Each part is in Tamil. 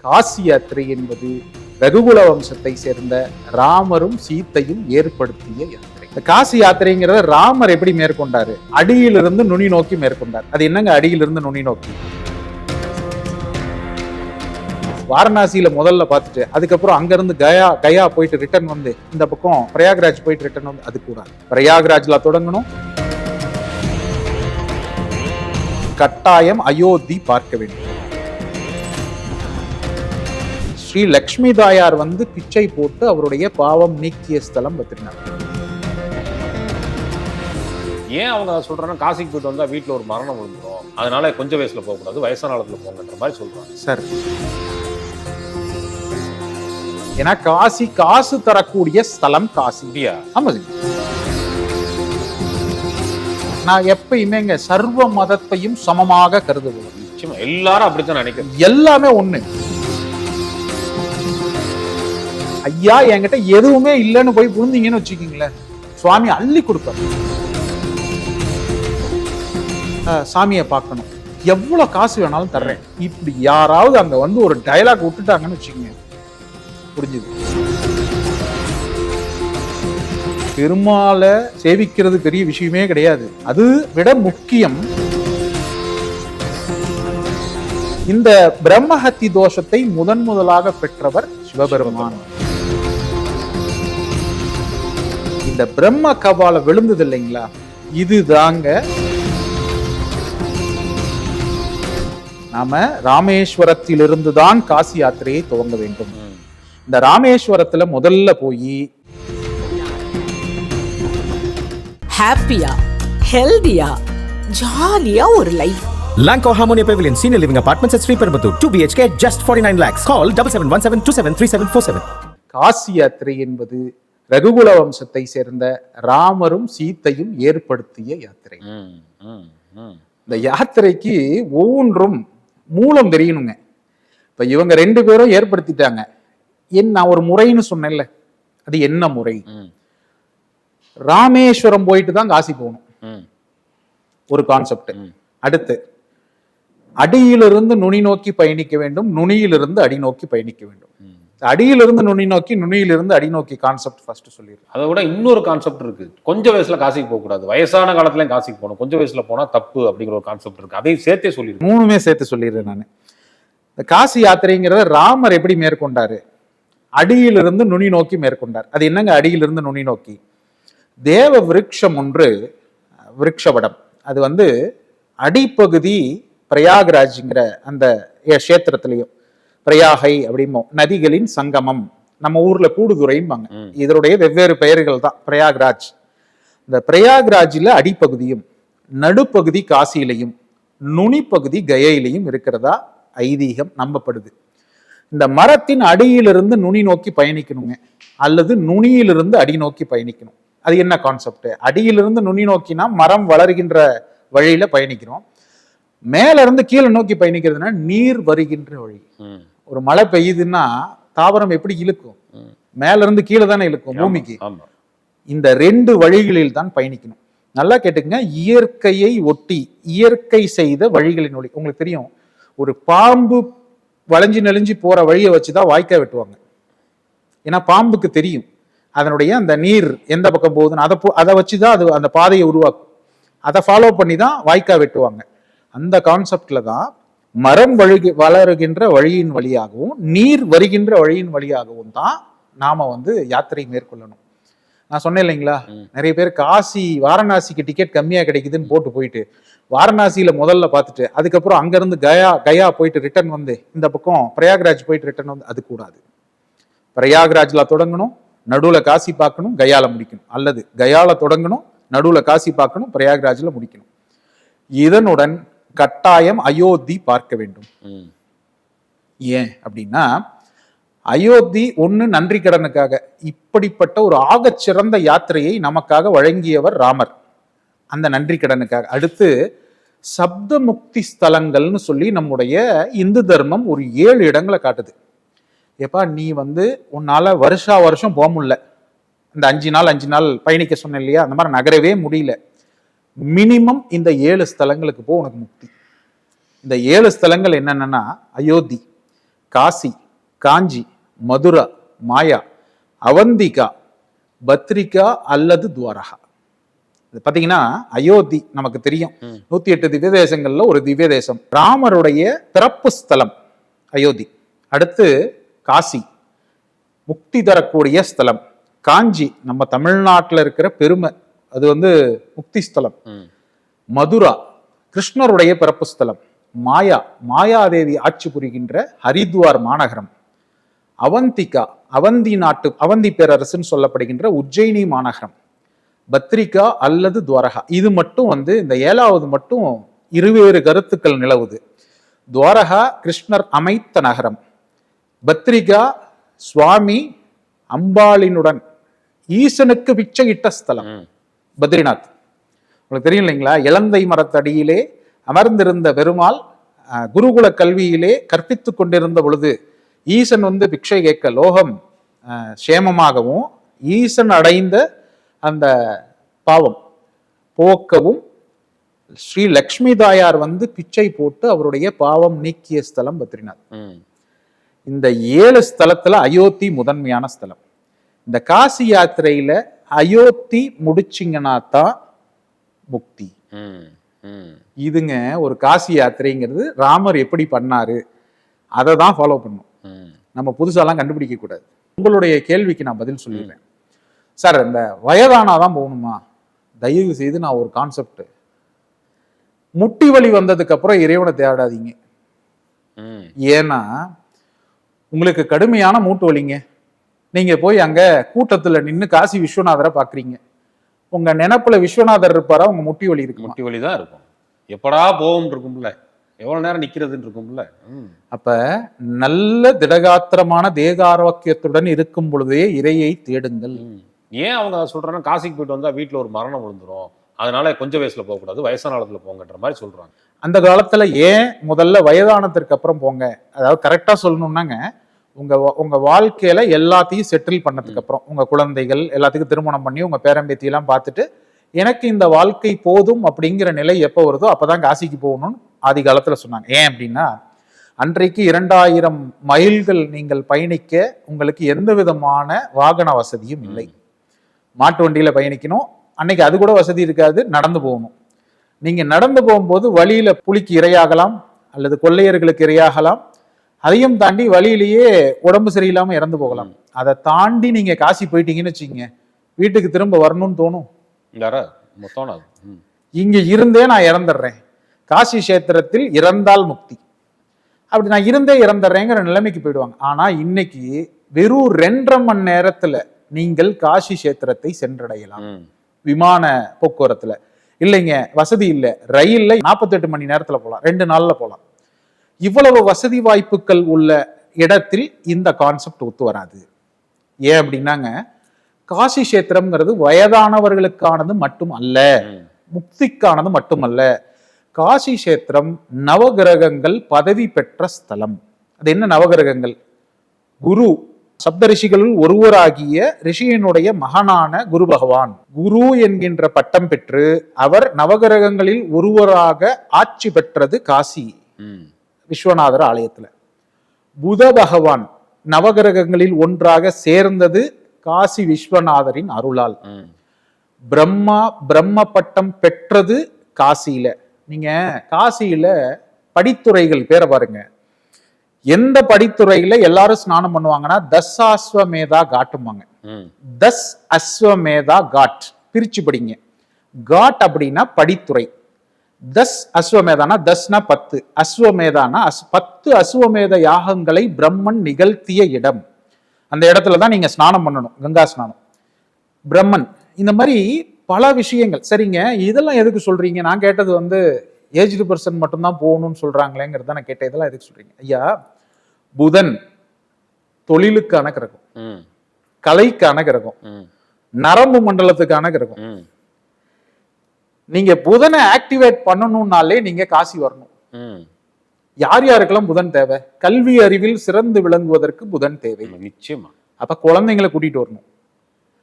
காசி யாத்திரை என்பது ரகுகுல வம்சத்தை சேர்ந்த ராமரும் சீத்தையும் ஏற்படுத்திய யாத்திரை. இந்த காசி யாத்திரைங்கிறத ராமர் எப்படி மேற்கொண்டாரு? அடியிலிருந்து நுனி நோக்கி மேற்கொண்டார். அது என்னங்க அடியிலிருந்து நுனி நோக்கி? வாரணாசியில முதல்ல பார்த்துட்டு அதுக்கப்புறம் அங்கிருந்து கயா போயிட்டு ரிட்டர்ன் வந்து இந்த பக்கம் பிரயாக்ராஜ் போயிட்டு ரிட்டர்ன் வந்து அது கூடாது. பிரயாக்ராஜ்ல தொடங்கணும், கட்டாயம் அயோத்தி பார்க்க வேண்டும். ஸ்ரீ லக்ஷ்மி தாயார் வந்து பிச்சை போட்டு அவருடைய பாவம் நீக்கிய ஸ்தலம் பத்ரிநாத். ஏன் அவங்க சொல்றாங்க காசிக்கு போயிட்டு வந்தா வீட்டுல ஒரு மரணம் விழுந்துரும், அதனால கொஞ்சம் வயசுல போக கூடாது, வயசான காலத்துல போங்கன்ற மாதிரி சொல்றாங்க சார். ஏன்னா காசி காசு தரக்கூடிய ஸ்தலம் காசி. ஆமா சார். நான் எப்பயுமேங்க சர்வ மதத்தையும் சமமாக கருதுவேன். நிச்சயமா எல்லாரும் அப்படித்தான் நினைக்கிறேன். எல்லாமே ஒண்ணு. ஐயா என்கிட்ட எதுவுமே இல்லைன்னு போய் புரிந்தீங்கன்னு வச்சுக்கீங்களேன், சுவாமி அள்ளி கொடுப்பார். சாமியை பார்க்கணும், எவ்வளவு காசு வேணாலும் தர்றேன், இப்படி யாராவது அங்க வந்து ஒரு டயலாக் விட்டுட்டாங்கன்னு வச்சுக்கோங்க, புரிஞ்சுது. பெருமாளை சேவிக்கிறது பெரிய விஷயமே கிடையாது. அது விட முக்கியம் இந்த பிரம்மஹத்தி தோஷத்தை முதலாக பெற்றவர் சிவபெருமான். இந்த பிரம்ம கபால விழுந்தது இல்லைங்களா, இதுதாங்க நாம ராமேஸ்வரத்திலிருந்து தான் காசி யாத்திரையை துவங்க வேண்டும். இந்த ராமேஸ்வரத்துல முதல்ல போய் ஹாப்பியா ஹெல்தியா ஜாலியா ஒரு life. Lanco Harmonia Pavilion Senior Living Apartments at Sri Perambuttur 2 BHK just 49 lakhs. Call 7717273747. Kashi யாத்திரை என்பது ரகுகுல வம்சத்தை சேர்ந்த ராமரும் சீத்தையும் ஏற்படுத்திய யாத்திரை. இந்த யாத்திரைக்கு ஒவ்வொன்றும் மூலம் தெரியணுங்க. இப்ப இவங்க ரெண்டு பேரும் ஏற்படுத்திட்டாங்க. நான் ஒரு முறைன்னு சொன்னேன்ல, அது என்ன முறை? ராமேஸ்வரம் போயிட்டு தான் காசி போகணும், ஒரு கான்செப்ட். அடுத்து அடியிலிருந்து நுனி நோக்கி பயணிக்க வேண்டும், நுனியிலிருந்து அடி நோக்கி பயணிக்க வேண்டும். அடியிலிருந்து நுனி நோக்கி, நுனியிலிருந்து அடி நோக்கி கான்செப்ட் ஃபர்ஸ்ட் சொல்லிடுறேன். அதை விட இன்னொரு கான்செப்ட் இருக்கு. கொஞ்சம் வயசுல காசிக்கு போக கூடாது, வயசான காலத்துலயும் காசிக்கு போகணும், கொஞ்சம் வயசுல போனா தப்பு அப்படிங்கிற ஒரு கான்செப்ட் இருக்கு. அதையும் சேர்த்தே சொல்லிடுறேன். மூணுமே சேர்த்து சொல்லிடுறேன் நான். இந்த காசி யாத்திரைங்கிறத ராமர் எப்படி மேற்கொண்டாரு? அடியிலிருந்து நுனி நோக்கி மேற்கொண்டார். அது என்னங்க அடியிலிருந்து நுனி நோக்கி? தேவ விருட்சம் ஒன்று, விருட்சவடம், அது வந்து அடிப்பகுதி பிரயாகராஜ்ங்கிற அந்த கஷேத்திரத்திலையும், பிரயாகை அப்படிமோ நதிகளின் சங்கமம், நம்ம ஊர்ல கூடுதுறைம்பாங்க, இதனுடைய வெவ்வேறு பெயர்கள் தான் பிரயாக்ராஜ். இந்த பிரயாக்ராஜில அடிப்பகுதியும் நடுப்பகுதி காசியிலையும் நுனிப்பகுதி கயையிலையும் இருக்கிறதா ஐதீகம் நம்பப்படுது. இந்த மரத்தின் அடியிலிருந்து நுனி நோக்கி பயணிக்கணுங்க, அல்லது நுனியிலிருந்து அடி நோக்கி பயணிக்கணும். அது என்ன கான்செப்ட்? அடியிலிருந்து நுனி நோக்கினா மரம் வளர்கின்ற வழியில பயணிக்கிறோம், மேல இருந்து கீழே நோக்கி பயணிக்கிறதுனா நீர் வருகின்ற வழி. ஒரு மழை பெய்யுதுன்னா தாவரம் எப்படி இழுக்கும்? மேல இருந்து கீழே தானே இழுக்கும் பூமிக்கு. இந்த ரெண்டு வழிகளில் தான் பயணிக்கணும். நல்லா கேட்டுக்கங்க, இயற்கையை ஒட்டி இயற்கை செய்த வழிகளின் வழி. உங்களுக்கு தெரியும், ஒரு பாம்பு வளைஞ்சு நெளிஞ்சு போற வழியை வச்சுதான் வாய்க்கால் வெட்டுவாங்க. ஏன்னா பாம்புக்கு தெரியும் அதனுடைய அந்த நீர் எந்த பக்கம் போகுதுன்னு, அதை வச்சுதான் அது அந்த பாதையை உருவாக்கும். அதை ஃபாலோ பண்ணி தான் வாய்க்கால் வெட்டுவாங்க. அந்த கான்செப்ட்ல தான் மரம் வளருகின்ற வழியின் வழியாகவும் நீர் வருகின்ற வழியின் வழியாகவும் தான் நாம வந்து யாத்திரை மேற்கொள்ளணும். நான் சொன்னேன் இல்லைங்களா, நிறைய பேர் காசி வாரணாசிக்கு டிக்கெட் கம்மியா கிடைக்குதுன்னு போட்டு போயிட்டு வாரணாசியில முதல்ல பார்த்துட்டு அதுக்கப்புறம் அங்கிருந்து கயா போயிட்டு ரிட்டர்ன் வந்து இந்த பக்கம் பிரயாக்ராஜ் போயிட்டு ரிட்டர்ன் வந்து அது கூடாது. பிரயாக்ராஜ்ல தொடங்கணும், நடுவுல காசி பார்க்கணும், கயால முடிக்கணும். அல்லது கயால தொடங்கணும், நடுவுல காசி பார்க்கணும், பிரயாக்ராஜ்ல முடிக்கணும். இதனுடன் கட்டாயம் அயோத்தி பார்க்க வேண்டும். ஏன் அப்படின்னா, அயோத்தி ஒண்ணு நன்றி கடனுக்காக, இப்படிப்பட்ட ஒரு ஆகச்சிறந்த யாத்திரையை நமக்காக வழங்கியவர் ராமர், அந்த நன்றி கடனுக்காக. அடுத்து சப்த முக்தி ஸ்தலங்கள்னு சொல்லி நம்முடைய இந்து தர்மம் ஒரு 7 இடங்களை காட்டுது. எப்பா நீ வந்து உன்னால வருஷம் போக முடியல, இந்த 5 நாள் பயணிக்க சொன்ன இல்லையா, அந்த மாதிரி நகரவே முடியல, மினிமம் இந்த 7 ஸ்தலங்களுக்கு போ, உனக்கு முக்தி. இந்த 7 ஸ்தலங்கள் என்னென்னா அயோத்தி, காசி, காஞ்சி, மதுரா, மாயா, அவந்திகா, பத்ரிகா அல்லது துவாரகா. இது பாத்தீங்கன்னா அயோத்தி நமக்கு தெரியும், 108 திவ்ய தேசங்கள்ல ஒரு திவ்ய தேசம். ராமருடைய பிறப்பு ஸ்தலம் அயோத்தி. அடுத்து காசி, முக்தி தரக்கூடிய ஸ்தலம். காஞ்சி நம்ம தமிழ்நாட்டில் இருக்கிற பெருமை, அது முக்தி ஸ்தலம். மதுரா கிருஷ்ணருடைய பிறப்பு ஸ்தலம். மாயா, மாயாதேவி ஆட்சி புரிகின்ற ஹரித்வார் மாநகரம். அவந்திகா, அவந்தி நாட்டு அவந்தி பேரரசுன்னு சொல்லப்படுகின்ற உஜ்ஜயினி மாநகரம். பத்ரிகா அல்லது துவாரகா. இது மட்டும் இந்த 7வது மட்டும் இருவேறு கருத்துக்கள் நிலவுது. துவாரகா கிருஷ்ணர் அமைத்த நகரம். பத்ரிகா சுவாமி அம்பாளினுடன் ஈசனுக்கு பிச்சையிட்ட ஸ்தலம் பத்ரிநாத். உங்களுக்கு தெரியும் இல்லைங்களா, இலந்தை மரத்தடியிலே அமர்ந்திருந்த பெருமாள் குருகுல கல்வியிலே கற்பித்துக் கொண்டிருந்த பொழுது ஈசன் பிக்ஷை கேட்க லோகம் சேமமாகவும் ஈசன் அடைந்த அந்த பாவம் போக்கவும் ஸ்ரீ லக்ஷ்மி தாயார் பிச்சை போட்டு அவருடைய பாவம் நீக்கிய ஸ்தலம் பத்ரிநாத். இந்த 7 ஸ்தலத்துல அயோத்தி முதன்மையான ஸ்தலம். இந்த காசி யாத்திரையில அயோத்தி முடிச்சிங்கன்னா தான் முக்தி. இதுங்க ஒரு காசி யாத்திரைங்கிறது ராமர் எப்படி பண்ணாரு அதை தான் ஃபாலோ பண்ணும். நம்ம புதுசாலாம் கண்டுபிடிக்க கூடாது. உங்களுடைய கேள்விக்கு நான் பதில் சொல்லிடுறேன். சார், இந்த வயதானாதான் போகணுமா? தயவு செய்து நான் ஒரு கான்செப்ட், முட்டி வலி வந்ததுக்கு அப்புறம் இறைவனை தேடாதீங்க. ஏன்னா உங்களுக்கு கடுமையான மூட்டு வலிங்க, நீங்க போய் அங்க கூட்டத்துல நின்று காசி விஸ்வநாதரை பாக்குறீங்க, உங்க நினைப்புல விஸ்வநாதர் இருப்பாரா? உங்க முட்டி வலி இருக்கு, முட்டி வலி தான் இருக்கும். எப்படா போகும் இருக்கும்ல, எவ்வளவு நேரம் நிக்கிறதுன்னு இருக்கும்ல. அப்ப நல்ல திடகாத்திரமான தேக ஆரோக்கியத்துடன் இருக்கும் பொழுதே இறையை தேடுங்கள். ஏன் அவங்க சொல்றாங்க, காசிக்கு போயிட்டு வந்தா வீட்டுல ஒரு மரணம் விழுந்துரும், அதனால கொஞ்சம் வயசுல போக கூடாது, வயசான காலத்துல போங்கன்ற மாதிரி சொல்றாங்க. அந்த காலத்துல ஏன் முதல்ல வயதானத்திற்கு அப்புறம் போங்க? அதாவது கரெக்டா சொல்லணும்னாங்க, உங்க வாழ்க்கையில எல்லாத்தையும் செட்டில் பண்ணதுக்கு அப்புறம், உங்க குழந்தைகள் எல்லாத்துக்கும் திருமணம் பண்ணி உங்க பேரம்பேத்தி எல்லாம் பார்த்துட்டு எனக்கு இந்த வாழ்க்கை போதும் அப்படிங்கிற நிலை எப்போ வருதோ அப்பதான் காசிக்கு போகணும்னு ஆதி காலத்துல சொன்னாங்க. ஏன் அப்படின்னா, அன்றைக்கு 2000 மைல்கள் நீங்கள் பயணிக்க உங்களுக்கு எந்த விதமான வாகன வசதியும் இல்லை. மாட்டு வண்டியில பயணிக்கணும், அன்னைக்கு அது கூட வசதி இருக்காது, நடந்து போகணும். நீங்க நடந்து போகும்போது வழியில புலிக்கு இரையாகலாம் அல்லது கொள்ளையர்களுக்கு இரையாகலாம், அதையும் தாண்டி வழியிலேயே உடம்பு சரியில்லாம இறந்து போகலாம். அதை தாண்டி நீங்க காசி போயிட்டீங்கன்னு வச்சுக்கீங்க, வீட்டுக்கு திரும்ப வரணும்னு தோணும். இங்க இருந்தே நான் இறந்துடுறேன், காசி கஷேத்திரத்தில் இறந்தால் முக்தி, அப்படி நான் இருந்தே இறந்துடுறேங்கிற நிலைமைக்கு போயிடுவாங்க. ஆனா இன்னைக்கு வெறும் 2.5 மணி நேரத்துல நீங்கள் காசி கஷேத்திரத்தை சென்றடையலாம். விமான போக்குவரத்துல இல்லைங்க, வசதி இல்லை, ரயில்ல 48 மணி நேரத்துல போகலாம், 2 நாள்ல போகலாம். இவ்வளவு வசதி வாய்ப்புகள் உள்ள இடத்தில் இந்த கான்செப்ட் ஒத்து வராது. ஏன் அப்படின்னாங்க, காசி கஷேத்திரம்ங்கிறது வயதானவர்களுக்கானது மட்டும் அல்ல, முக்திக்கானது மட்டுமல்ல. காசி கஷேத்திரம் நவகிரகங்கள் பதவி பெற்ற ஸ்தலம். அது என்ன நவகிரகங்கள்? குரு, சப்த ரிஷிகளுள் ஒருவராகிய ரிஷியினுடைய மகனான குரு பகவான் குரு என்கின்ற பட்டம் பெற்று அவர் நவகிரகங்களில் ஒருவராக ஆட்சி பெற்றது காசி விஸ்வநாதர் ஆலயத்துல. புத பகவான் நவகிரகங்களில் ஒன்றாக சேர்ந்தது காசி விஸ்வநாதரின் அருளால். பிரம்ம பட்டம் பெற்றது காசியில. நீங்க காசியில படித்துறைகள் பேரை பாருங்க. எந்த படித்துறையில எல்லாரும் ஸ்நானம் பண்ணுவாங்கன்னா தசாஸ்வமேதா காட்டுவாங்க. தஸ் அஸ்வமேதா காட் பிரிச்சு படிங்க. காட் அப்படின்னா படித்துறை. தஸ் அஸ்வமேதானா, தஸ்னா 10, அஸ்வமேதானா 10 அஸ்வமேத யாகங்களை பிரம்மன் நிகழ்த்திய இடம். அந்த இடத்துலதான் நீங்க ஸ்நானம் பண்ணணும், கங்கா ஸ்நானம். பிரம்மன் இந்த மாதிரி பல விஷயங்கள். சரிங்க, இதெல்லாம் எதுக்கு சொல்றீங்க? நான் கேட்டது ஏஜ்டு பர்சன் மட்டும்தான் போகணும்னு சொல்றாங்களேங்கிறத நான் கேட்டேன். இதெல்லாம் எதுக்கு சொல்றீங்க? ஐயா, புதன் தொழிலுக்கான கிரகம், கலைக்கான கிரகம், நரம்பு மண்டலத்துக்கான கிரகம். நீங்க புதனை ஆக்டிவேட் பண்ணணும்னாலே நீங்க காசி வரணும். யார் யாருக்கெல்லாம் புதன் தேவை? கல்வி அறிவில் சிறந்து விளங்குவதற்கு புதன் தேவை, நிச்சயமா. அப்ப குழந்தைங்களை கூட்டிட்டு வரணும்.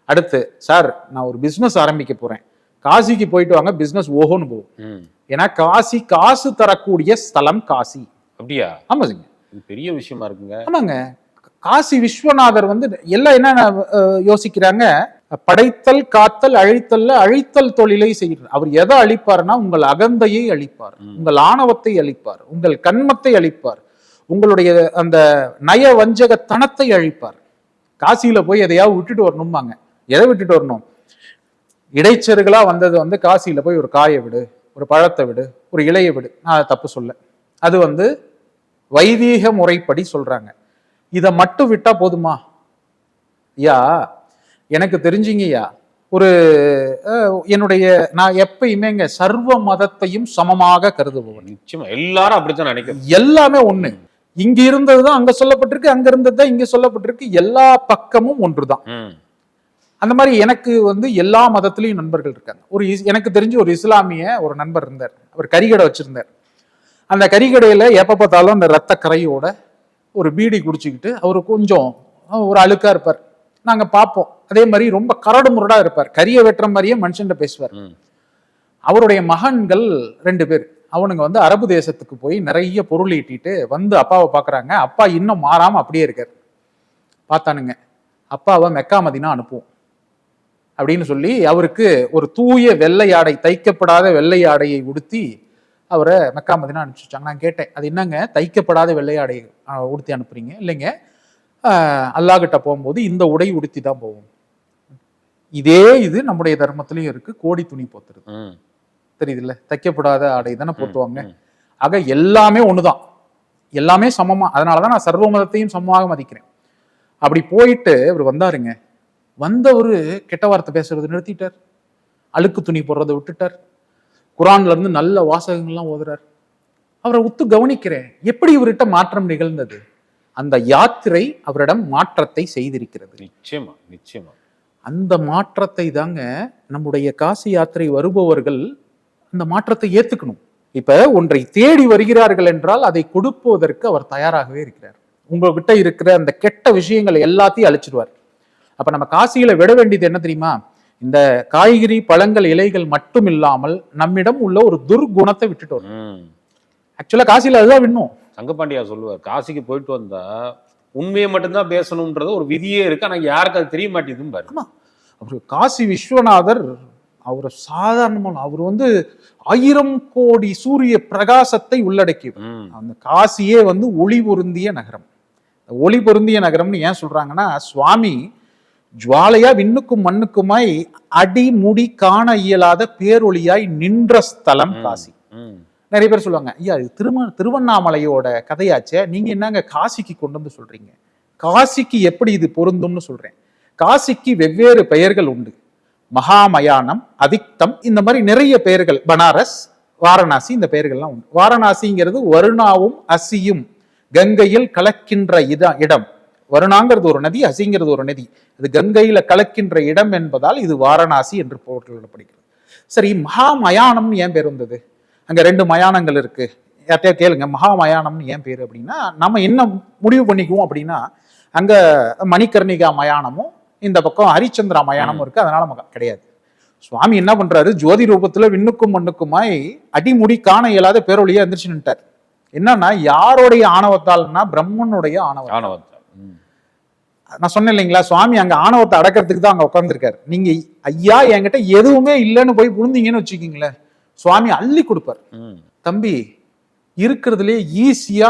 அடுத்து, சார் நான் ஒரு பிசினஸ் ஆரம்பிக்க போறேன், காசிக்கு போயிட்டு வாங்க, பிசினஸ் ஓஹோன்னு போகும். ஏன்னா காசி காசு தரக்கூடிய ஸ்தலம் காசி. அப்படியா? ஆமாங்க. இது பெரிய விஷயமா இருக்குங்க. ஆமாங்க, காசி விஸ்வநாதர் வந்து எல்லாம் என்ன யோசிக்கிறாங்க, படைத்தல் காத்தல் அழித்தல்ல அழித்தல் தொழிலை செய்கிறார். அவர் எதை அழிப்பார்னா உங்கள் அகந்தையை அழிப்பார், உங்கள் ஆணவத்தை அழிப்பார், உங்கள் கண்மத்தை அழிப்பார், உங்களுடைய அந்த நய வஞ்சக தனத்தை அழிப்பார். காசியில போய் எதையாவது விட்டுட்டு வரணும்பாங்க. எதை விட்டுட்டு வரணும்? இடைச்செருகளா வந்தது வந்து காசியில போய் ஒரு காயை விடு, ஒரு பழத்தை விடு, ஒரு இலையை விடு. நான் அதை தப்பு சொல்ல, அது வந்து வைதீக முறைப்படி சொல்றாங்க. இதை மட்டும் விட்டா போதுமா? ஐயா எனக்கு தெரிஞ்சுங்கய்யா, ஒரு என்னுடைய நான் எப்பயுமேங்க சர்வ மதத்தையும் சமமாக கருதுபவன். நிச்சயமா எல்லாரும் அப்படித்தான் நினைக்கிறேன். எல்லாமே ஒண்ணு. இங்க இருந்ததுதான் அங்க சொல்லப்பட்டிருக்கு, அங்க இருந்ததுதான் இங்க சொல்லப்பட்டிருக்கு. எல்லா பக்கமும் ஒன்றுதான். அந்த மாதிரி எனக்கு வந்து எல்லா மதத்திலையும் நண்பர்கள் இருக்காங்க. எனக்கு தெரிஞ்சு ஒரு இஸ்லாமிய ஒரு நண்பர் இருந்தார். அவர் கறிக்கடை வச்சிருந்தார். அந்த கறிக்கடையில எப்ப பார்த்தாலும் அந்த ரத்த கரையோட ஒரு பீடி குடிச்சுக்கிட்டு அவரு கொஞ்சம் ஒரு அழுக்கா இருப்பார். நாங்க பார்ப்போம். அதே மாதிரி ரொம்ப கரடு முரடா இருப்பார். கறியை வெட்டுற மாதிரியே மனுஷன் பேசுவார். அவருடைய மகன்கள் 2 பேர். அவனுங்க வந்து அரபு தேசத்துக்கு போய் நிறைய பொருள் ஈட்டிட்டு வந்து அப்பாவை பாக்குறாங்க. அப்பா இன்னும் மாறாம அப்படியே இருக்கார். பார்த்தானுங்க, அப்பாவை மெக்கா மதீனா அனுப்புவோம் அப்படின்னு சொல்லி அவருக்கு ஒரு தூய வெள்ளை ஆடை, தைக்கப்படாத வெள்ளை ஆடையை உடுத்தி அவரை மெக்கா மதீனா அனுப்பிச்சு வச்சாங்க. நான் கேட்டேன், அது என்னங்க தைக்கப்படாத வெள்ளை ஆடை உடுத்தி அனுப்புறீங்க? இல்லைங்க, அல்லாஹ் கிட்ட போகும்போது இந்த உடை உடுத்தி தான் போவோம். இதே இது நம்முடைய தர்மத்திலயும் இருக்கு. கோடி துணி போத்துறது தெரியுதுல்ல, தைக்கப்படாத ஆடை தானே போட்டுவாங்க. ஆக எல்லாமே ஒண்ணுதான், எல்லாமே சமமா. அதனாலதான் நான் சர்வ மதத்தையும் சமமாக மதிக்கிறேன். அப்படி போயிட்டு இவர் வந்தாருங்க. வந்தவரு கெட்ட வார்த்தை பேசுறது நிறுத்திட்டார், அழுக்கு துணி போடுறதை விட்டுட்டார், குரான்ல இருந்து நல்ல வாசகங்கள்லாம் ஓதுறார். அவரை உத்து கவனிக்கிறேன், எப்படி இவர்கிட்ட மாற்றம் நிகழ்ந்தது? அந்த யாத்திரை அவரிடம் மாற்றத்தை செய்திருக்கிறது. நிச்சயமா நிச்சயமா. அந்த மாற்றத்தை தாங்க நம்முடைய காசி யாத்திரை வருபவர்கள் அந்த மாற்றத்தை ஏத்துக்கணும். இப்ப ஒன்றை தேடி வருகிறார்கள் என்றால் அதை கொடுப்பதற்கு அவர் தயாராகவே இருக்கிறார். உங்ககிட்ட இருக்கிற அந்த கெட்ட விஷயங்களை எல்லாத்தையும் அழிச்சிடுவார். அப்ப நம்ம காசியில விட வேண்டியது என்ன தெரியுமா? இந்த காய்கறி பழங்கள் இலைகள் மட்டும் இல்லாமல் நம்மிடம் உள்ள ஒரு துர்குணத்தை விட்டுட்டு வரும். ஆக்சுவலா காசியில அதுதான் விண்ணும். தங்கப்பாண்டியா சொல்லுவார், காசிக்கு போயிட்டு வந்தா உண்மையை மட்டும்தான் பேசணும்ன்றது ஒரு விதியே இருக்கு, ஆனா யாருக்கு அது தெரிய மாட்டேங்குது பாரு. அவரு காசி விஸ்வநாதர் அவர் சாதாரணமான, அவர் வந்து 1000 கோடி சூரிய பிரகாசத்தை உள்ளடக்கி. அந்த காசியே வந்து ஒளி பொருந்திய நகரம். ஒளி பொருந்திய நகரம்னு ஏன் சொல்றாங்கன்னா, சுவாமி ஜுவாலையா விண்ணுக்கும் மண்ணுக்குமாய் அடிமுடி காண இயலாத பேரொளியாய் நின்ற ஸ்தலம் காசி. நிறைய பேர் சொல்லுவாங்க, ஐயா இது திருவண்ணாமலையோட கதையாச்சே, நீங்க என்னங்க காசிக்கு கொண்டு வந்து சொல்றீங்க? காசிக்கு எப்படி இது பொருந்தும்னு சொல்றேன். காசிக்கு வெவ்வேறு பெயர்கள் உண்டு. மகாமயானம், அவிக்தம், இந்த மாதிரி நிறைய பெயர்கள். பனாரஸ், வாரணாசி, இந்த பெயர்கள்லாம் உண்டு. வாரணாசிங்கிறது வருணாவும் அசியும் கங்கையில் கலக்கின்ற இடம். வருணாங்கிறது ஒரு நதி, அசிங்கிறது ஒரு நதி. அது கங்கையில கலக்கின்ற இடம் என்பதால் இது வாரணாசி என்று போற்றப்படுகிறது. சரி, மகாமயானம்னு ஏன் பேர் வந்தது? அங்க 2 மயானங்கள் இருக்கு. யார்ட்டையா கேளுங்க, மகாமயானம்னு ஏன் பேரு அப்படின்னா, நம்ம என்ன முடிவு பண்ணிக்குவோம் அப்படின்னா, அங்க மணிகர்ணிகா மயானமும் இந்த பக்கம் ஹரிச்சந்திரா மயானமும் இருக்கு, அதனால கிடையாது. சுவாமி என்ன பண்றாரு, ஜோதி ரூபத்துல விண்ணுக்கும் மண்ணுக்குமாய் அடிமுடி காண இயலாத பேரொழியா எந்திரிச்சு நின்ட்டார். என்னன்னா, யாருடைய ஆணவத்தால்னா பிரம்மனுடைய ஆணவத்தால். நான் சொன்னேன் இல்லைங்களா, சுவாமி அங்க ஆணவத்தை அடக்கிறதுக்கு தான் அங்க உட்கார்ந்துருக்காரு. நீங்க ஐயா என்கிட்ட எதுவுமே இல்லைன்னு போய் புரிந்தீங்கன்னு வச்சுக்கீங்களேன், சுவாமி அள்ளி கொடுப்பார். தம்பி இருக்கிறதுலே ஈஸியா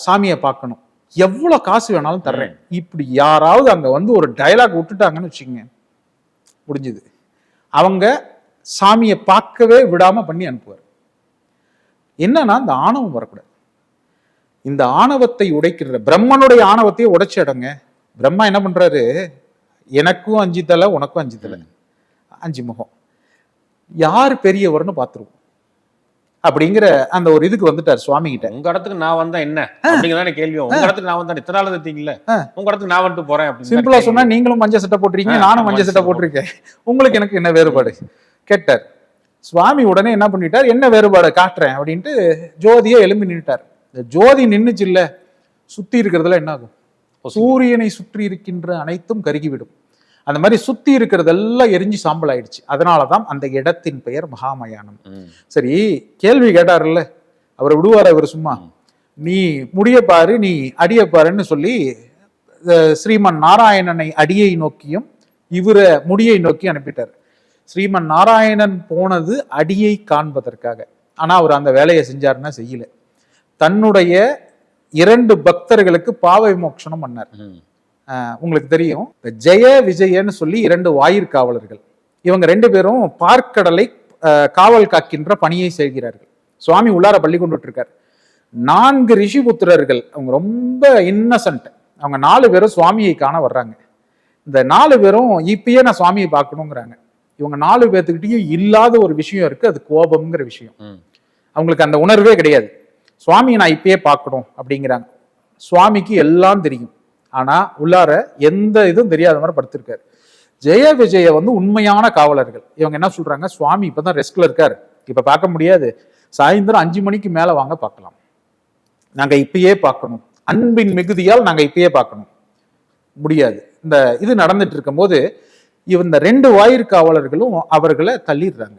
சாமியை பார்க்கணும், எவ்வளவு காசு வேணாலும் தர்றேன், இப்படி யாராவது அங்க வந்து ஒரு டயலாக் விட்டுட்டாங்கன்னு வச்சுக்கோங்க, முடிஞ்சது. அவங்க சாமியை பார்க்கவே விடாம பண்ணி அனுப்புவார். என்னன்னா, இந்த ஆணவம் வரக்கூடாது. இந்த ஆணவத்தை உடைக்கிற பிரம்மனுடைய ஆணவத்தையே உடைச்சு இடங்க. பிரம்மா என்ன பண்றாரு, எனக்கும் 5 தலை உனக்கும் 5 தலை, 5 முகம், யார் பெரியவர்னு பாத்துருவோம் அப்படிங்கிற அந்த ஒரு இதுக்கு வந்துட்டார் சுவாமி கிட்ட. உங்க இடத்துக்கு நான் வந்தா என்ன அப்படிங்கிறதான கேள்வி. உங்க இடத்துக்கு நான் வந்தா இத்தனை நாள் இருந்தீங்கல்ல, உங்க இடத்துக்கு நான் வந்துட்டு போறேன் அப்படின்னு சிம்பிளா சொன்னா, நீங்களும் மஞ்சள் சட்டை போட்டிருக்கீங்க, நானும் மஞ்சள் சட்டை போட்டிருக்கேன், உங்களுக்கு எனக்கு என்ன வேறுபாடு கேட்டார். சுவாமி உடனே என்ன பண்ணிட்டார், என்ன வேறுபாடு காட்டுறேன் அப்படின்ட்டு ஜோதியை எழும்பி நின்றுட்டார். இந்த ஜோதி நின்னுச்சு இல்ல, சுத்தி இருக்கிறதுல என்ன ஆகும், சூரியனை சுற்றி இருக்கின்ற அனைத்தும் கருகிவிடும். அந்த மாதிரி சுத்தி இருக்கிறதெல்லாம் எரிஞ்சு சாம்பல் ஆயிடுச்சு. அதனாலதான் அந்த இடத்தின் பெயர் மகாமயானம். சரி, கேள்வி கேட்டார்ல, அவரை விடுவார் அவர் சும்மா? நீ முடிய பாரு, நீ அடிய பாருன்னு சொல்லி ஸ்ரீமன் நாராயணனை அடியை நோக்கியும் இவரை முடியை நோக்கி அனுப்பிட்டார். ஸ்ரீமன் நாராயணன் போனது அடியை காண்பதற்காக. ஆனா அவர் அந்த வேலையை செஞ்சாருன்னா செய்யல. தன்னுடைய 2 பக்தர்களுக்கு பாவ விமோசனம் பண்ணார். உங்களுக்கு தெரியும், ஜெய விஜயன்னு சொல்லி 2 வாயிற்காவலர்கள். இவங்க 2 பேரும் பார்க்கடலை காவல் காக்கின்ற பணியை செய்கிறார்கள். சுவாமி உள்ளார பள்ளி கொண்டுட்டு இருக்காரு. 4 ரிஷிபுத்திரர்கள், அவங்க ரொம்ப இன்னசென்ட். அவங்க 4 பேரும் சுவாமியை காண வர்றாங்க. இந்த 4 பேரும் இப்பயே நான் சுவாமியை பார்க்கணுங்கிறாங்க. இவங்க 4 பேர்த்துக்கிட்டையும் இல்லாத ஒரு விஷயம் இருக்கு, அது கோபம்ங்கிற விஷயம். அவங்களுக்கு அந்த உணர்வே கிடையாது. சுவாமியை நான் இப்பயே பார்க்கணும் அப்படிங்கிறாங்க. சுவாமிக்கு எல்லாம் தெரியும், ஆனா உள்ளார எந்த இதுவும் தெரியாத மாதிரி படுத்திருக்காரு. ஜெய விஜய உண்மையான காவலர்கள். இவங்க என்ன சொல்றாங்க, சுவாமி இப்பதான் ரெஸ்ட்ல இருக்காரு, இப்ப பார்க்க முடியாது, சாயந்தரம் 5 மணிக்கு மேல வாங்க பார்க்கலாம், நாங்க இப்பயே பார்க்கணும், அன்பின் மிகுதியால் நாங்க இப்பயே பார்க்கணும். முடியாது. இந்த இது நடந்துட்டு இருக்கும் போது இந்த 2 வாயிற்காவலர்களும் அவர்களை தள்ளிடுறாங்க.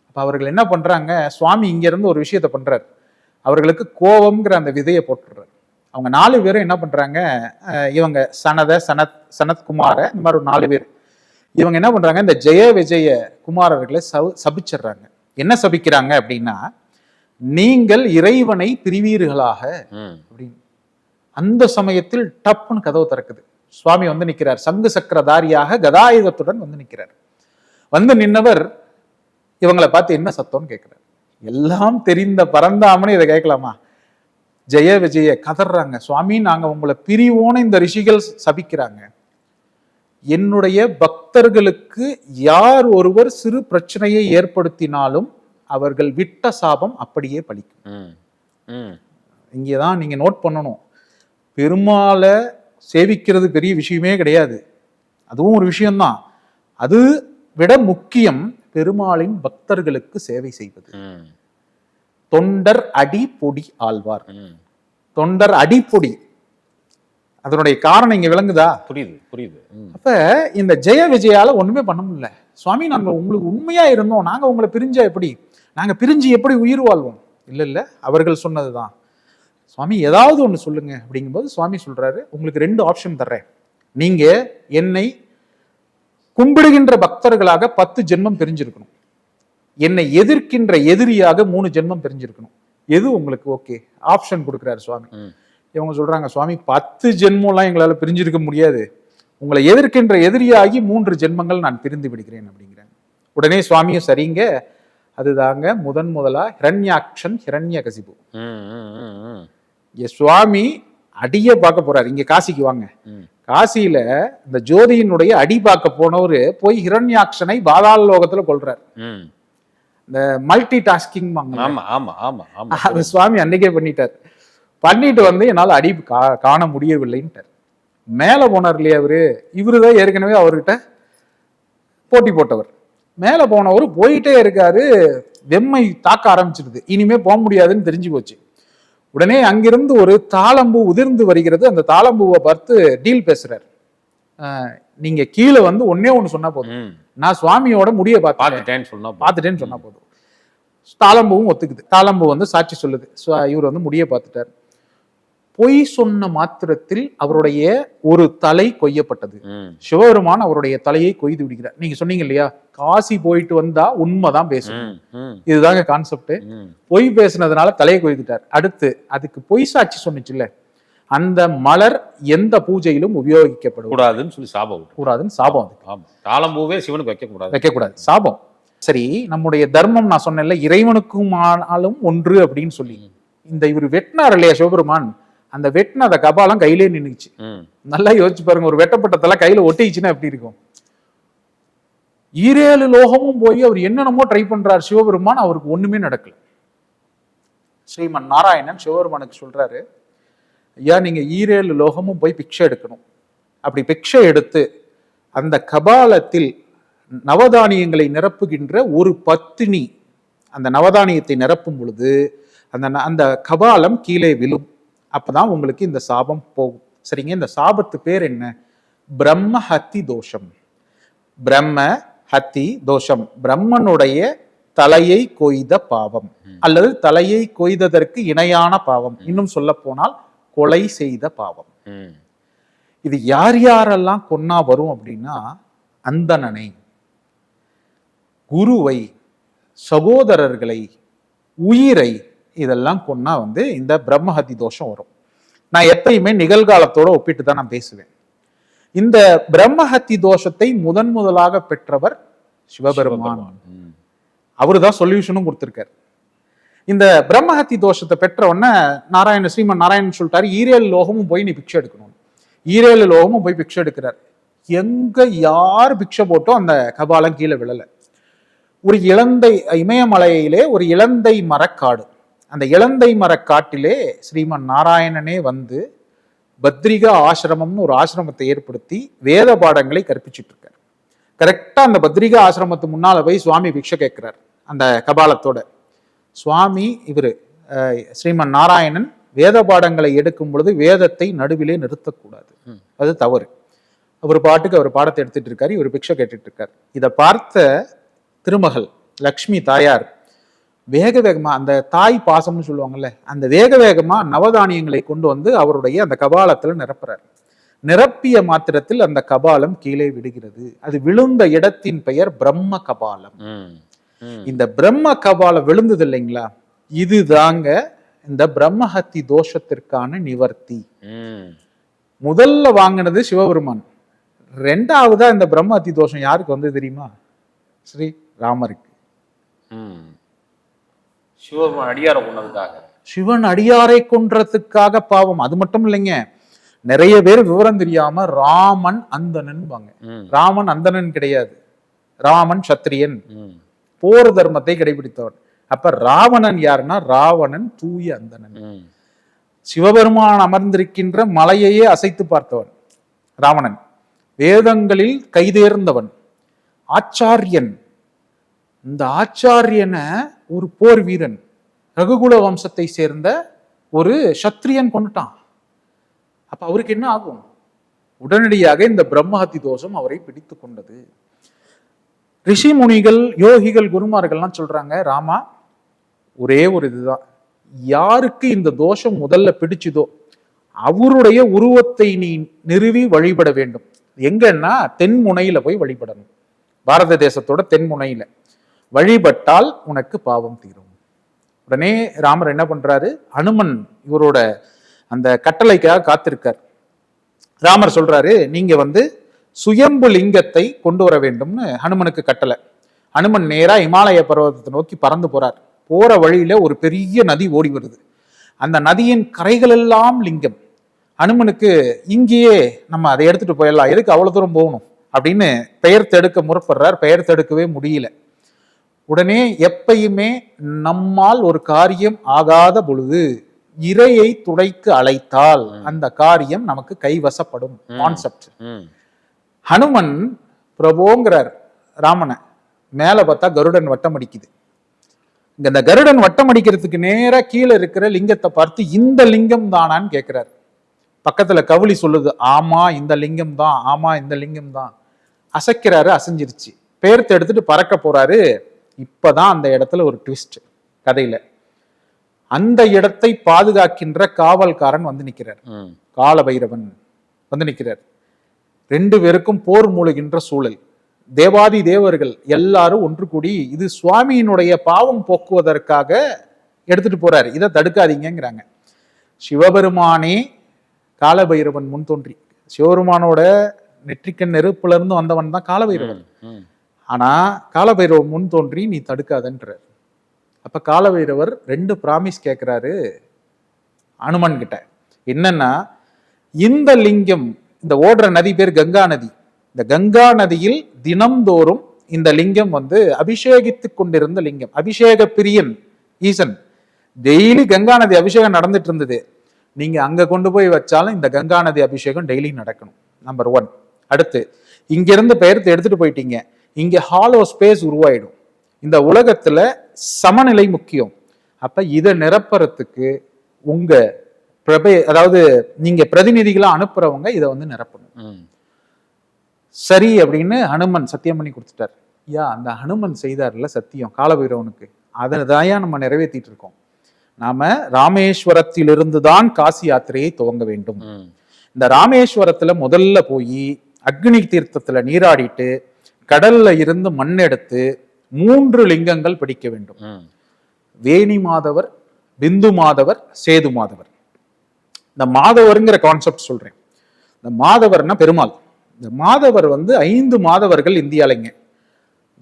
அப்ப அவர்கள் என்ன பண்றாங்க, சுவாமி இங்க இருந்து ஒரு விஷயத்த பண்றாரு, அவர்களுக்கு கோபம்ங்கிற அந்த விதையை போட்டுடுறாரு. அவங்க 4 பேரும் என்ன பண்றாங்க, இவங்க சனத்குமார இந்த மாதிரி ஒரு 4 பேர், இவங்க என்ன பண்றாங்க, இந்த ஜெய விஜய குமாரர்களை சபிச்சிடுறாங்க. என்ன சபிக்கிறாங்க அப்படின்னா, நீங்கள் இறைவனை பிரிவீர்களாக அப்படின்னு. அந்த சமயத்தில் டப்புன்னு கதவு திறக்குது. சுவாமி நிற்கிறார், சங்கு சக்கரதாரியாக கதாயுதத்துடன் நிற்கிறார். நின்னவர் இவங்களை பார்த்து என்ன சத்தம்னு கேட்கிறார். எல்லாம் தெரிந்த பரந்தாமனே இதை கேட்கலாமா? ஜெய விஜய கதறாங்க, சுவாமி நாங்க உங்களை பிரிவோன்னு இந்த ரிஷிகள் சபிக்கிறாங்க, என்னுடைய பக்தர்களுக்கு யார் ஒருவர் சிறு பிரச்சனையை ஏற்படுத்தினாலும் அவர்கள் விட்ட சாபம் அப்படியே பலிக்கும். இங்கேதான் நீங்க நோட் பண்ணணும், பெருமாளை சேவிக்கிறது பெரிய விஷயமே கிடையாது, அதுவும் ஒரு விஷயம்தான். அது விட முக்கியம் பெருமாளின் பக்தர்களுக்கு சேவை செய்வது. தொண்டர் அடிப்பொடி ஆழ்வார். தொண்டர் அடிப்பொடி, அதனுடைய காரணம் இங்க விளங்குதா? புரியுது புரியுது. அப்ப இந்த ஜெய விஜயால ஒண்ணுமே பண்ண முடியல. சுவாமி நாங்க உங்களுக்கு உண்மையா இருந்தோம், நாங்க உங்களை பிரிஞ்சா எப்படி, நாங்க பிரிஞ்சு எப்படி உயிர் வாழ்வோம்? இல்ல அவர்கள் சொன்னதுதான். சுவாமி ஏதாவது ஒண்ணு சொல்லுங்க அப்படிங்கும்போது சுவாமி சொல்றாரு, உங்களுக்கு 2 ஆப்ஷன் தர்றேன், நீங்க என்னை கும்பிடுகின்ற பக்தர்களாக 10 ஜென்மம் பிரிஞ்சிருக்கணும், என்னை எதிர்க்கின்ற எதிரியாக 3 ஜென்மம் பிரிஞ்சிருக்கணும், எது உங்களுக்கு ஓகே? ஆப்ஷன் கொடுக்குறாரு சுவாமி. இவங்க சொல்றாங்க, சுவாமி 10 ஜென்மம்லாம் எங்களால பிரிஞ்சிருக்க முடியாது, உங்களை எதிர்க்கின்ற எதிரியாகி 3 ஜென்மங்கள் நான் பிரிந்து விடுகிறேன் அப்படிங்கிறாங்க. உடனே சுவாமியும் சரிங்க, அதுதாங்க முதலா ஹிரண்யாக்ஷன் ஹிரண்யகசிபு. சுவாமி அடிய பார்க்க போறாரு. இங்க காசிக்கு வாங்க, காசியில இந்த ஜோதியினுடைய அடி பார்க்க போனவரு போய் ஹிரண்யாக்ஷனை பாதாள லோகத்துல கொல்றாரு. இந்த மல்டி டாஸ்கிங் அது சுவாமி அன்னைக்கே பண்ணிட்டார். பண்ணிட்டு என்னால அடி காண முடியவில்லைன்ட்டார். மேல போனார் இல்லையா இவருதான் ஏற்கனவே அவர்கிட்ட போட்டி போட்டவர். மேல போனவர் போயிட்டே இருக்காரு, வெம்மை தாக்க ஆரம்பிச்சிருது, இனிமே போக முடியாதுன்னு தெரிஞ்சு போச்சு. உடனே அங்கிருந்து ஒரு தாளம்பூ உதிர்ந்து வருகிறது. அந்த தாளம்பூவை பார்த்து டீல் பேசுறாரு, நீங்க கீழே ஒன்னே ஒண்ணு சொன்னா போதும், நான் சுவாமியோட முடிய பார்த்துட்டேன்னு சொன்னா போதும். தாளம்பூவும் ஒத்துக்குது. தாளம்பூ சாட்சி சொல்லுது, இவர் முடிய பார்த்துட்டார். பொய் சொன்ன மாத்திரத்தில் அவருடைய ஒரு தலை கொய்யப்பட்டது. சிவபெருமான் அவருடைய தலையை கொய்து விடுகிறார். நீங்க சொன்னீங்க இல்லையா, காசி போயிட்டு வந்தா உண்மைதான் பேசணும், இதுதாங்க கான்செப்ட். பொய் பேசுனதுனால தலையை கொய்துட்டார். அடுத்து அதுக்கு பொய் சாட்சி சொன்னிச்சுல்ல, அந்த மலர் எந்த பூஜையிலும் உபயோகிக்கப்படும் கூடாதுன்னு சொல்லி சாபம், கூடாதுன்னு சாபம். தாளம்பூவே சிவனுக்கு வைக்கக்கூடாது சாபம். சரி, நம்முடைய தர்மம் நான் சொன்னேன்ல, இறைவனுக்கும் ஆனாலும் ஒன்று அப்படின்னு சொல்லி, இந்த இவர் வெட்டினார் இல்லையா சிவபெருமான், அந்த வெட்டின அந்த கபாலம் கையிலே நின்னுச்சு. நல்லா யோசிச்சு பாருங்க, ஒரு வெட்டப்பட்ட தலை கையில ஒட்டிச்சுன்னா எப்படி இருக்கும்? 7 லோகமும் போய் அவர் என்னென்னமோ ட்ரை பண்றாரு சிவபெருமான், அவருக்கு ஒண்ணுமே நடக்கல. ஸ்ரீமன் நாராயணன் சிவபெருமானுக்கு சொல்றாரு, ஐயா நீங்க 7 லோகமும் போய் பிக்ஷை எடுக்கணும். அப்படி பிக்ஷை எடுத்து அந்த கபாலத்தில் நவதானியங்களை நிரப்புகின்ற ஒரு பத்தினி அந்த நவதானியத்தை நிரப்பும் பொழுது அந்த கபாலம் கீழே விழும், அப்பதான் உங்களுக்கு இந்த சாபம் போகும். சரிங்க, இந்த சாபத்து பேர் என்ன? பிரம்ம ஹத்தி தோஷம். பிரம்ம ஹத்தி தோஷம், பிரம்மனுடைய தலையை கொய்த பாவம் அல்லது தலையை கொய்ததற்கு இணையான பாவம், இன்னும் சொல்ல போனால் கொலை செய்த பாவம். இது யார் யாரெல்லாம் கொன்னா வரும் அப்படின்னா, அந்தணனை, குருவை, சகோதரர்களை, உயிரை, இதெல்லாம் கொன்னா வந்து இந்த பிரம்மஹத்தி தோஷம் வரும். நான் எப்பயுமே நிகழ்காலத்தோட ஒப்பிட்டு தான் நான் பேசுவேன். இந்த பிரம்மஹத்தி தோஷத்தை முதலாக பெற்றவர் சிவபெருமான். அவருதான் சொல்யூஷனும் கொடுத்திருக்காரு. இந்த பிரம்மஹத்தி தோஷத்தை பெற்ற உடனே ஸ்ரீமன் நாராயணன் சொல்லிட்டாரு, ஈரேழு லோகமும் போய் நீ பிக்ஷை எடுக்கணும். ஈரேழு லோகமும் போய் பிக்ஷை எடுக்கிறார். எங்க யார் பிக்ஷை போட்டோ அந்த கபாலம் கீழே விழல. ஒரு இலந்தை, இமயமலையிலே ஒரு இலந்தை மரக்காடு, அந்த இலந்தை மரக்காட்டிலே ஸ்ரீமன் நாராயணனே வந்து பத்ரிகா ஆசிரமம்னு ஒரு ஆசிரமத்தை ஏற்படுத்தி வேத பாடங்களை கற்பிச்சுட்டு இருக்கார். கரெக்டா அந்த பத்ரிகா ஆசிரமத்து முன்னால போய் சுவாமி பிக்ஷை கேட்கிறார் அந்த கபாலத்தோட. சுவாமி இவரு ஸ்ரீமன் நாராயணன் வேத பாடங்களை எடுக்கும் பொழுது வேதத்தை நடுவிலே நிறுத்தக்கூடாது, அது தவறு. அவர் பாட்டுக்கு அவர் பாடத்தை எடுத்துட்டு இருக்காரு, இவர் பிக்ஷை கேட்டுட்டு இருக்காரு. இதை பார்த்த திருமகள் லக்ஷ்மி தாயார் வேக வேகமா, அந்த தாய் பாசம்னு சொல்லுவாங்கல்ல, அந்த வேக வேகமா நவதானியங்களை கொண்டு வந்து அவருடைய அந்த கபாலத்துல நிரப்புறாரு. நிரப்பிய மாத்திரத்தில் அந்த கபாலம் கீழே விடுகிறது. அது விழுந்த இடத்தின் பெயர் பிரம்ம கபாலம். இந்த பிரம்ம கபாலம் விழுந்தது இல்லைங்களா, இதுதாங்க இந்த பிரம்மஹத்தி தோஷத்திற்கான நிவர்த்தி. முதல்ல வாங்கினது சிவபெருமான். ரெண்டாவதா இந்த பிரம்மஹத்தி தோஷம் யாருக்கு வந்து தெரியுமா? ஸ்ரீ ராமருக்கு. சிவபெருமான் அடியாரை கொண்டதுக்காக, சிவன் அடியாரை கொன்றதுக்காக பாவம். அது மட்டும் இல்லைங்க, நிறைய பேர் விவரம் தெரியாம ராமன் அந்தணன் வாங்க. ராமன் அந்தணன் கிடையாது, ராமன் சத்திரியன், போர் தர்மத்தை கடைபிடித்தவன். அப்ப ராவணன் யாருன்னா, ராவணன் தூய அந்தணன். சிவபெருமான் அமர்ந்திருக்கின்ற மலையையே அசைத்து பார்த்தவன் ராவணன். வேதங்களில் கைதேர்ந்தவன், ஆச்சாரியன். இந்த ஆச்சாரியனை ஒரு போர் வீரன், ரகுகுல வம்சத்தை சேர்ந்த ஒரு சத்திரியன் கொண்டுட்டான். அப்ப அவருக்கு என்ன ஆகும்? உடனடியாக இந்த பிரம்மஹத்தி தோஷம் அவரை பிடித்து கொண்டது. ரிஷி முனிகள், யோகிகள், குருமார்கள்லாம் சொல்றாங்க, ராமா ஒரே ஒரு இதுதான், யாருக்கு இந்த தோஷம் முதல்ல பிடிச்சுதோ அவருடைய உருவத்தை நீ நிறுவி வழிபட வேண்டும். எங்கன்னா தென்முனையில போய் வழிபடணும். பாரத தேசத்தோட தென்முனையில வழிபட்டால் உனக்கு பாவம் தீரும். உடனே ராமர் என்ன பண்றாரு, அனுமன் இவரோட அந்த கட்டளைக்காக காத்திருக்கார். ராமர் சொல்றாரு, நீங்க வந்து சுயம்பு லிங்கத்தை கொண்டு வர வேண்டும்னு ஹனுமனுக்கு கட்டளை. ஹனுமன் நேரா இமாலய பர்வதத்தை நோக்கி பறந்து போறார். போற வழியில ஒரு பெரிய நதி ஓடி வருது. அந்த நதியின் கரைகள் எல்லாம் லிங்கம். ஹனுமனுக்கு இங்கேயே நம்ம அதை எடுத்துட்டு போயிடலாம், எதுக்கு அவ்வளவு தூரம் போகணும் அப்படின்னு பெயர் தடுக்க முற்படுறார். பெயர் தடுக்கவே முடியல. உடனே எப்பயுமே நம்மால் ஒரு காரியம் ஆகாத பொழுது இறையை துடைக்கு அழைத்தால் அந்த காரியம் நமக்கு கைவசப்படும் கான்செப்ட். ஹனுமன் பிரபோங்கிறார் ராமனை. மேல பார்த்தா கருடன் வட்டம் அடிக்குது. இந்த கருடன் வட்டம் அடிக்கிறதுக்கு நேரா கீழே இருக்கிற லிங்கத்தை பார்த்து இந்த லிங்கம் தானான்னு கேட்கிறார். பக்கத்துல கவுளி சொல்லுது, ஆமா இந்த லிங்கம் தான், ஆமா இந்த லிங்கம் தான். அசைக்கிறாரு, அசைஞ்சிருச்சு. பெயர்த்து எடுத்துட்டு பறக்க போறாரு. இப்பதான் அந்த இடத்துல ஒரு ட்விஸ்ட் கதையில. அந்த இடத்தை பாதுகாக்கின்ற காவல்காரன் வந்து நிக்கிறார், கால பைரவன் வந்து நிக்கிறார். ரெண்டு பேருக்கும் போர் மூழுகின்ற சூழல். தேவாதி தேவர்கள் எல்லாரும் ஒன்று கூடி இது சுவாமியினுடைய பாவம் போக்குவதற்காக எடுத்துட்டு போறாரு, இதை தடுக்காதீங்கிறாங்க. சிவபெருமானே காலபைரவன் முன் தோன்றி, சிவபெருமானோட நெற்றிக்கண் நெருப்புல இருந்து வந்தவன் தான் காலபைரவன். ஆனா காலபைரவன் முன் தோன்றி நீ தடுக்காதன்றார். அப்ப காலபைரவர் ரெண்டு பிராமிஸ் கேட்கிறாரு அனுமன் கிட்ட. என்னன்னா, இந்த லிங்கம், இந்த ஓடுற நதி பேர் கங்கா நதி. இந்த கங்கா நதியில் தினம்தோறும் இந்த லிங்கம் வந்து அபிஷேகித்து கொண்டிருந்த லிங்கம். அபிஷேக பிரியன் ஈசன். டெய்லி கங்கா நதி அபிஷேகம் நடந்துட்டு இருந்தது. நீங்க அங்க கொண்டு போய் வச்சாலும் இந்த கங்கா நதி அபிஷேகம் டெய்லி நடக்கணும். நம்பர் 1. அடுத்து, இங்க இருந்து பெயர்த்து எடுத்துட்டு போயிட்டீங்க, இங்க ஹாலோ ஸ்பேஸ் உருவாயிடும். இந்த உலகத்துல சமநிலை முக்கியம். அப்ப இதை நிரப்புறதுக்கு உங்க அதாவது நீங்க பிரதிநிதிகளா அனுப்புறவங்க இதை வந்து நிரப்பணும். சரி அப்படின்னு ஹனுமன் சத்தியம் பண்ணி கொடுத்துட்டார். அந்த ஹனுமன் செய்தார்ல சத்தியம் காலபைரவனுக்கு, அதை தாயா நம்ம நிறைவேற்றிட்டு இருக்கோம். நாம ராமேஸ்வரத்திலிருந்து தான் காசி யாத்திரையை துவங்க வேண்டும். இந்த ராமேஸ்வரத்துல முதல்ல போய் அக்னி தீர்த்தத்துல நீராடிட்டு கடல்ல இருந்து மண் எடுத்து 3 லிங்கங்கள் பிடிக்க வேண்டும். வேணி மாதவர், பிந்து மாதவர், சேது மாதவர். இந்த மாதவர்ங்கிற கான்செப்ட் சொல்றேன். இந்த மாதவர்னா பெருமாள். இந்த மாதவர் 5 மாதவர்கள் இந்தியாலைங்க.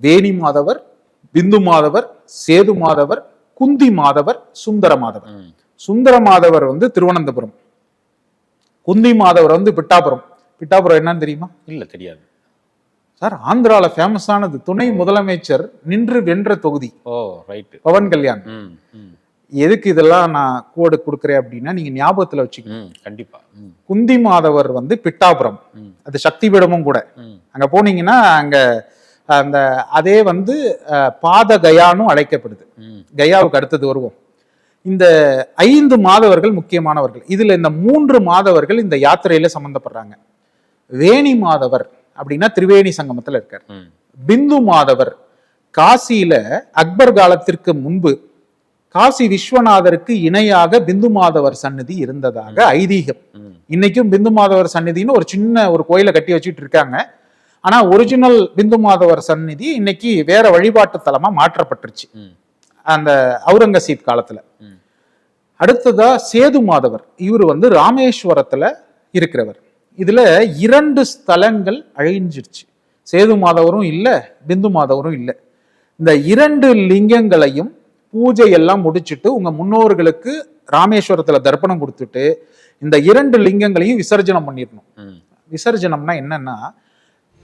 வேணி மாதவர், பிந்து மாதவர், சேது மாதவர், குந்தி மாதவர், சுந்தர மாதவர். சுந்தர மாதவர் திருவனந்தபுரம், குந்தி மாதவர் பிட்டாபுரம். பிட்டாபுரம் என்னன்னு தெரியுமா? இல்ல, தெரியாது சார். ஆந்திரால ஃபேமஸானது, துணை முதலமைச்சர் நின்று வென்ற தொகுதி. ஓ ரைட். பவன் கல்யாண். எதுக்கு இதெல்லாம் நான் கோடு கொடுக்குறேன் அப்படின்னா நீங்க ஞாபகத்துல வச்சுக்கணும். கண்டிப்பா. குந்தி மாதவர் பிட்டாபுரம், அது சக்தி பீடமும் கூட. அங்க போனீங்கன்னா அங்க அந்த அதே பாத கயானும் அழைக்கப்படுது. கயாவுக்கு அடுத்தது வருவோம். இந்த 5 மாதவர்கள் முக்கியமானவர்கள். இதுல இந்த 3 மாதவர்கள் இந்த யாத்திரையில சம்பந்தப்படுறாங்க. வேணி மாதவர் அப்படின்னா திரிவேணி சங்கமத்துல இருக்கார். பிந்து மாதவர் காசியில அக்பர் காலத்திற்கு முன்பு காசி விஸ்வநாதருக்கு இணையாக பிந்து மாதவர் சன்னதி இருந்ததாக ஐதீகம். இன்னைக்கும் பிந்து மாதவர் சன்னதின்னு ஒரு சின்ன ஒரு கோயிலை கட்டி வச்சுட்டு இருக்காங்க. ஆனா ஒரிஜினல் பிந்து மாதவர் சந்நிதி இன்னைக்கு வேற வழிபாட்டு தலமா மாற்றப்பட்டுருச்சு அந்த அவுரங்கசீப் காலத்துல. அடுத்ததா சேது மாதவர். இவர் ராமேஸ்வரத்துல இருக்கிறவர். இதுல 2 ஸ்தலங்கள் அழிஞ்சிருச்சு. சேது மாதவரும் இல்ல, பிந்து மாதவரும் இல்ல. இந்த 2 லிங்கங்களையும் பூஜை எல்லாம் முடிச்சுட்டு உங்க முன்னோர்களுக்கு ராமேஸ்வரத்துல தர்ப்பணம் கொடுத்துட்டு இந்த 2 லிங்கங்களையும் விசர்ஜனம் பண்ணிடணும். விசர்ஜனம்னா என்னன்னா,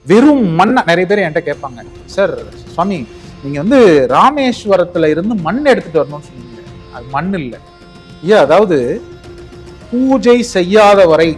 வெறும் மண்ணை, நிறைய பேர் என்கிட்ட கேட்பாங்க, சார் சுவாமி நீங்க ராமேஸ்வரத்துல இருந்து மண் எடுத்துட்டு வரணும்னு சொன்னீங்க. அது மண் இல்லை. அதாவது பூஜை செய்யாத வரை